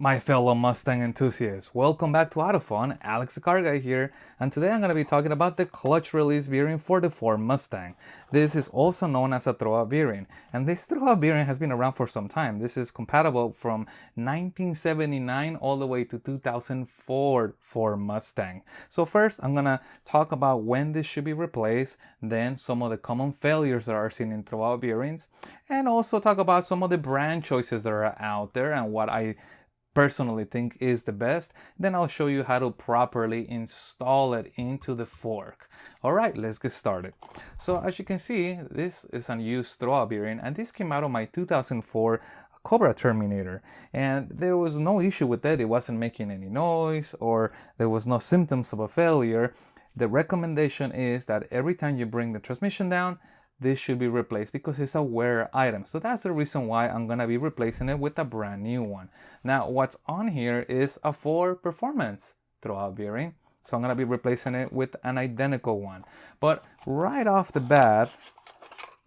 My fellow Mustang enthusiasts, welcome back to AutoFun. Alex the Car Guy here, and today I'm going to be talking about the clutch release bearing for the Ford Mustang. This is also known as a throwout bearing, and this throwout bearing has been around for some time. This is compatible from 1979 all the way to 2004 Ford Mustang. So first, I'm going to talk about when this should be replaced, then some of the common failures that are seen in throwout bearings, and also talk about some of the brand choices that are out there and what I personally think is the best. Then I'll show you how to properly install it into the fork. Alright, let's get started. So as you can see, this is an used throwout bearing, and this came out of my 2004 Cobra Terminator, and there was no issue with it. It wasn't making any noise or there was no symptoms of a failure. The recommendation is that every time you bring the transmission down, this should be replaced because it's a wear item. So that's the reason why I'm gonna be replacing it with a brand new one. Now what's on here is a Ford Performance throwout bearing. So I'm gonna be replacing it with an identical one. But right off the bat,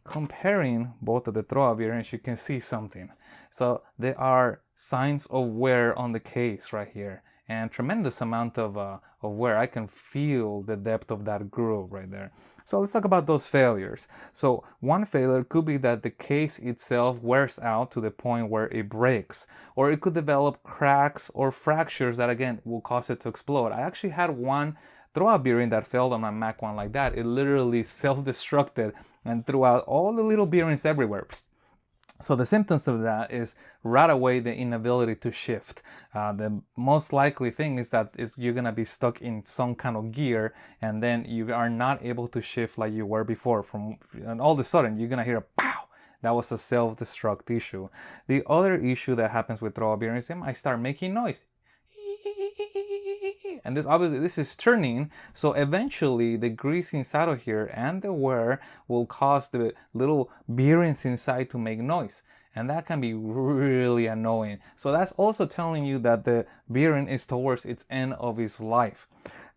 comparing both of the throwout bearings, you can see something. So there are signs of wear on the case right here, and tremendous amount of wear. I can feel the depth of that groove right there. So let's talk about those failures. So one failure could be that the case itself wears out to the point where it breaks, or it could develop cracks or fractures that again will cause it to explode. I actually had one throwout bearing that failed on my Mac 1 like that. It literally self-destructed and threw out all the little bearings everywhere. So the symptoms of that is right away the inability to shift. The most likely thing is that you're gonna be stuck in some kind of gear, and then you are not able to shift like you were before. And all of a sudden you're gonna hear a pow. That was a self-destruct issue. The other issue that happens with throwout bearings is I start making noise. And this obviously this is turning, so eventually the grease inside of here and the wear will cause the little bearings inside to make noise, and that can be really annoying. So that's also telling you that the bearing is towards its end of its life.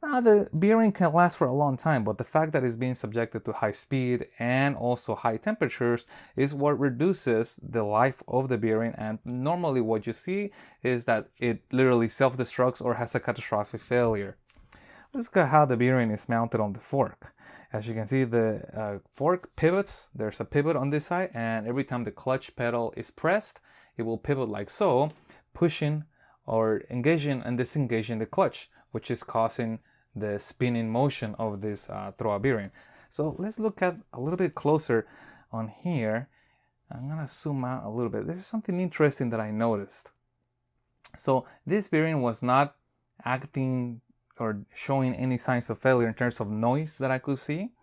Now the bearing can last for a long time, but the fact that it's being subjected to high speed and also high temperatures is what reduces the life of the bearing, and normally what you see is that it literally self-destructs or has a catastrophic failure. Let's look at how the bearing is mounted on the fork. As you can see, the fork pivots. There's a pivot on this side, and every time the clutch pedal is pressed, it will pivot like so, pushing or engaging and disengaging the clutch, which is causing the spinning motion of this throwout bearing. So let's look at a little bit closer on here. I'm gonna zoom out a little bit. There's something interesting that I noticed. So this bearing was not acting or showing any signs of failure in terms of noise that I could see.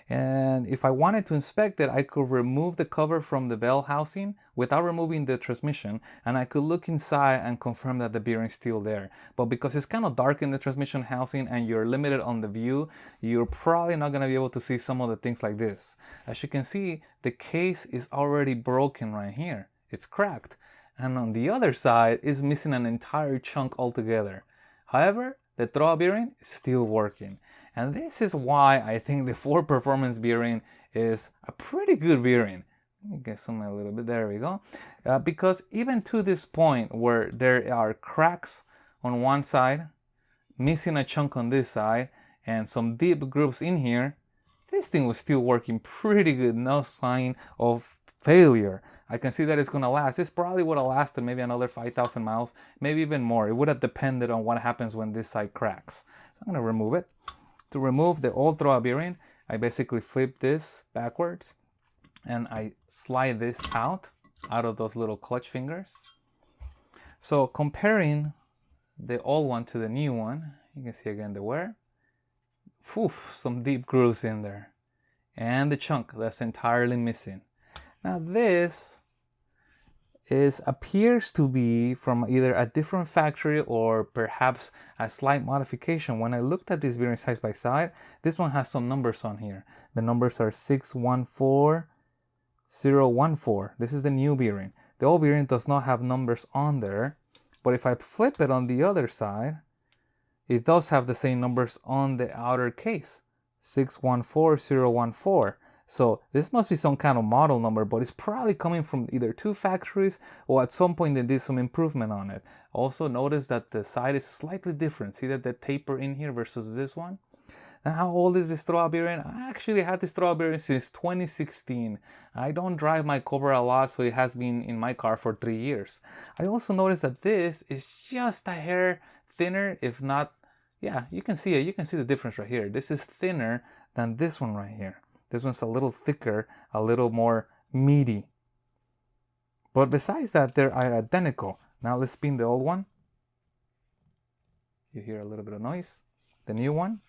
And if I wanted to inspect it, I could remove the cover from the bell housing without removing the transmission, and I could look inside and confirm that the bearing is still there. But because it's kind of dark in the transmission housing and you're limited on the view, you're probably not going to be able to see some of the things like this. As you can see, the case is already broken right here. It's cracked. And on the other side, it's missing an entire chunk altogether. However, the throwout bearing is still working. And this is why I think the Ford Performance bearing is a pretty good bearing. Let me get some a little bit, there we go. Because even to this point where there are cracks on one side, missing a chunk on this side, and some deep grooves in here, this thing was still working pretty good, no sign of failure. I can see that it's gonna last. This probably would have lasted maybe another 5,000 miles, maybe even more. It would have depended on what happens when this side cracks. So I'm gonna remove it. To remove the old throwout bearing, I basically flip this backwards and I slide this out of those little clutch fingers. So comparing the old one to the new one, you can see again the wear. Some deep grooves in there. And the chunk that's entirely missing. Now this appears to be from either a different factory or perhaps a slight modification. When I looked at this bearing side by side, this one has some numbers on here. The numbers are 614014. This is the new bearing. The old bearing does not have numbers on there, but if I flip it on the other side, it does have the same numbers on the outer case, 614014. So this must be some kind of model number, but it's probably coming from either two factories or at some point they did some improvement on it. Also notice that the side is slightly different. See that the taper in here versus this one? Now, how old is this throwout bearing? I actually had this throwout bearing since 2016. I don't drive my Cobra a lot, so it has been in my car for 3 years. I also noticed that this is just a hair thinner, if not, yeah, you can see it. You can see the difference right here. This is thinner than this one right here. This one's a little thicker, a little more meaty. But besides that, they're identical. Now let's spin the old one. You hear a little bit of noise. The new one.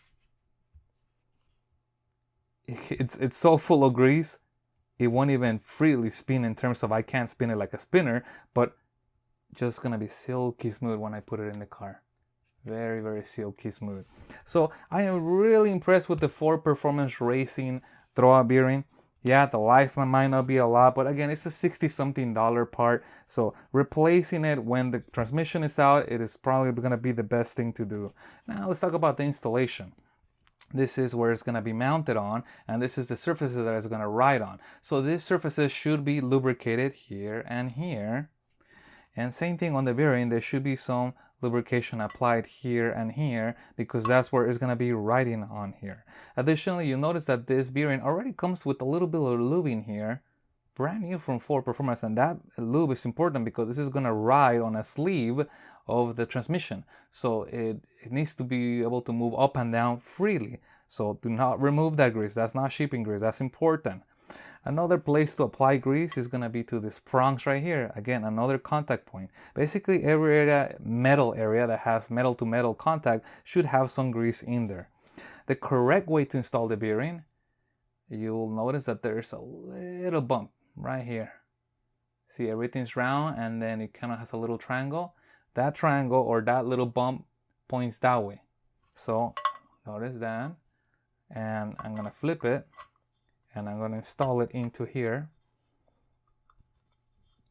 It's so full of grease, it won't even freely spin in terms of I can't spin it like a spinner, but just gonna be silky smooth when I put it in the car. Very, very silky smooth. So I am really impressed with the Ford Performance Racing throwout bearing. Yeah, the life might not be a lot, but again, it's a $60-something part. So replacing it when the transmission is out, it is probably gonna be the best thing to do. Now let's talk about the installation. This is where it's going to be mounted on, and this is the surfaces that it's going to ride on. So these surfaces should be lubricated here and here. And same thing on the bearing, there should be some lubrication applied here and here because that's where it's going to be riding on here. Additionally, you'll notice that this bearing already comes with a little bit of lube in here, brand new from Ford Performance, and that lube is important because this is going to ride on a sleeve of the transmission, so it needs to be able to move up and down freely. So do not remove that grease. That's not shipping grease. That's important. Another place to apply grease is going to be to this prongs right here. Again, another contact point. Basically every area, metal area that has metal to metal contact should have some grease in there. The correct way to install the bearing, you'll notice that there's a little bump right here. See, everything's round and then it kind of has a little triangle. That triangle or that little bump points that way. So notice that. And I'm going to flip it and I'm going to install it into here.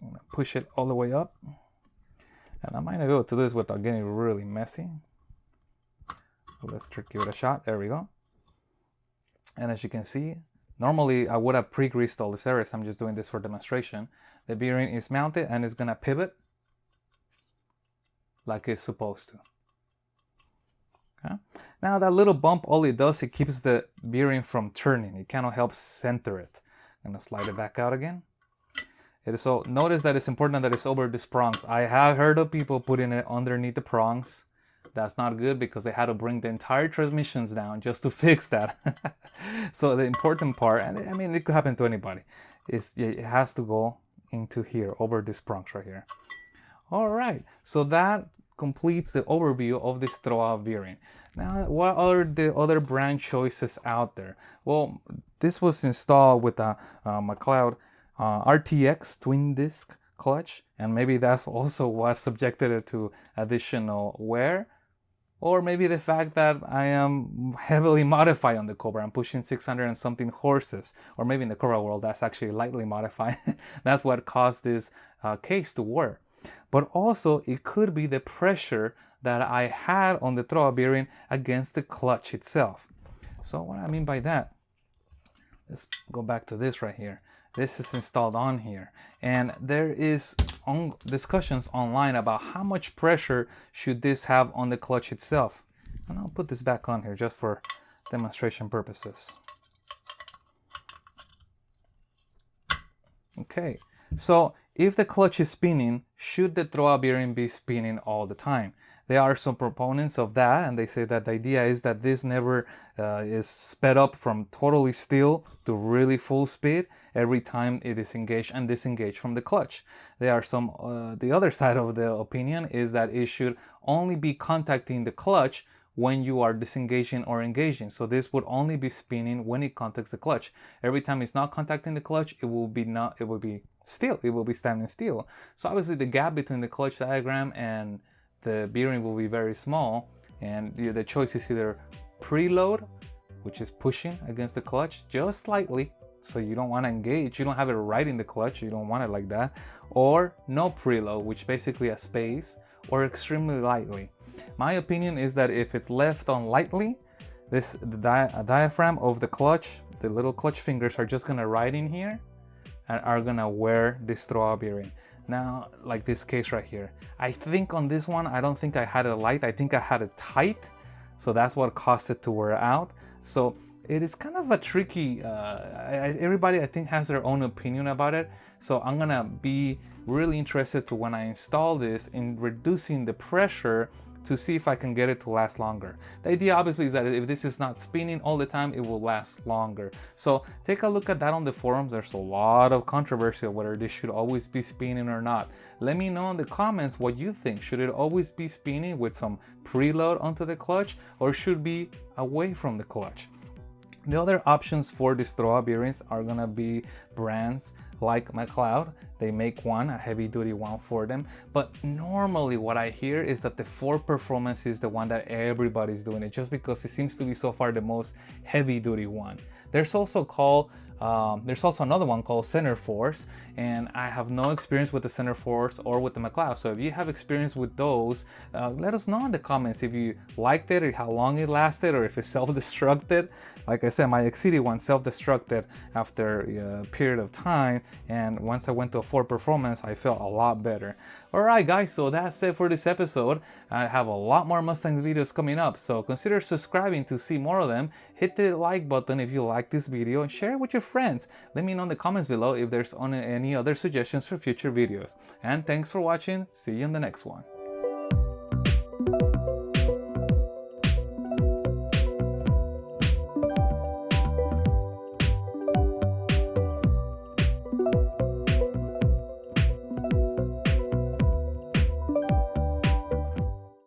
I'm going to push it all the way up. And I might not be able to do this without getting really messy. Let's give it a shot. There we go. And as you can see, normally I would have pre-greased all this areas. I'm just doing this for demonstration. The bearing is mounted and it's going to pivot like it's supposed to. Okay. Now that little bump, all it does, it keeps the bearing from turning. It kind of helps center it. I'm gonna slide it back out again. So notice that it's important that it's over these prongs. I have heard of people putting it underneath the prongs. That's not good because they had to bring the entire transmissions down just to fix that. So the important part, and I mean it could happen to anybody, is it has to go into here, over these prongs right here. All right, so that completes the overview of this throwout bearing. Now, what are the other brand choices out there? Well, this was installed with a McLeod RTX twin disc clutch, and maybe that's also what subjected it to additional wear. Or maybe the fact that I am heavily modified on the Cobra. I'm pushing 600 and something horses. Or maybe in the Cobra world, that's actually lightly modified. That's what caused this case to wear. But also, it could be the pressure that I had on the throwout bearing against the clutch itself. So what I mean by that, let's go back to this right here. This is installed on here. And there is discussions online about how much pressure should this have on the clutch itself. And I'll put this back on here just for demonstration purposes. Okay, so if the clutch is spinning, should the throwout bearing be spinning all the time? There are some proponents of that, and they say that the idea is that this never is sped up from totally still to really full speed every time it is engaged and disengaged from the clutch. There are some, the other side of the opinion is that it should only be contacting the clutch when you are disengaging or engaging. So this would only be spinning when it contacts the clutch. Every time it's not contacting the clutch, it will be still. It will be standing still. So obviously the gap between the clutch diagram and the bearing will be very small, and the choice is either preload, which is pushing against the clutch just slightly, so you don't want to engage, you don't have it right in the clutch, you don't want it like that, or no preload, which basically a space, or extremely lightly. My opinion is that if it's left on lightly, the diaphragm of the clutch the little clutch fingers are just gonna ride in here and are gonna wear this throwout bearing. Now, like this case right here, I think on this one, I don't think I had it light, I think I had it tight, so that's what caused it to wear out. So it is kind of a tricky, everybody I think has their own opinion about it, so I'm gonna be really interested to, when I install this, in reducing the pressure to see if I can get it to last longer. The idea obviously is that if this is not spinning all the time, it will last longer. So take a look at that on the forums. There's a lot of controversy of whether this should always be spinning or not. Let me know in the comments what you think. Should it always be spinning with some preload onto the clutch, or should be away from the clutch? The other options for these throwout bearings are gonna be brands like McLeod. They make one, a heavy duty one for them, but normally what I hear is that the Ford Performance is the one that everybody's doing it, just because it seems to be so far the most heavy duty one. There's also another one called Center Force, and I have no experience with the Center Force or with the McLeod. So if you have experience with those, let us know in the comments if you liked it, or how long it lasted, or if it self-destructed. Like I said, my XCD one self-destructed after a period of time, and once I went to a Ford Performance, I felt a lot better. Alright guys, so that's it for this episode. I have a lot more Mustang videos coming up, so consider subscribing to see more of them. Hit the like button if you like this video, and share it with your friends. Let me know in the comments below if there's any other suggestions for future videos. And thanks for watching. See you in the next one.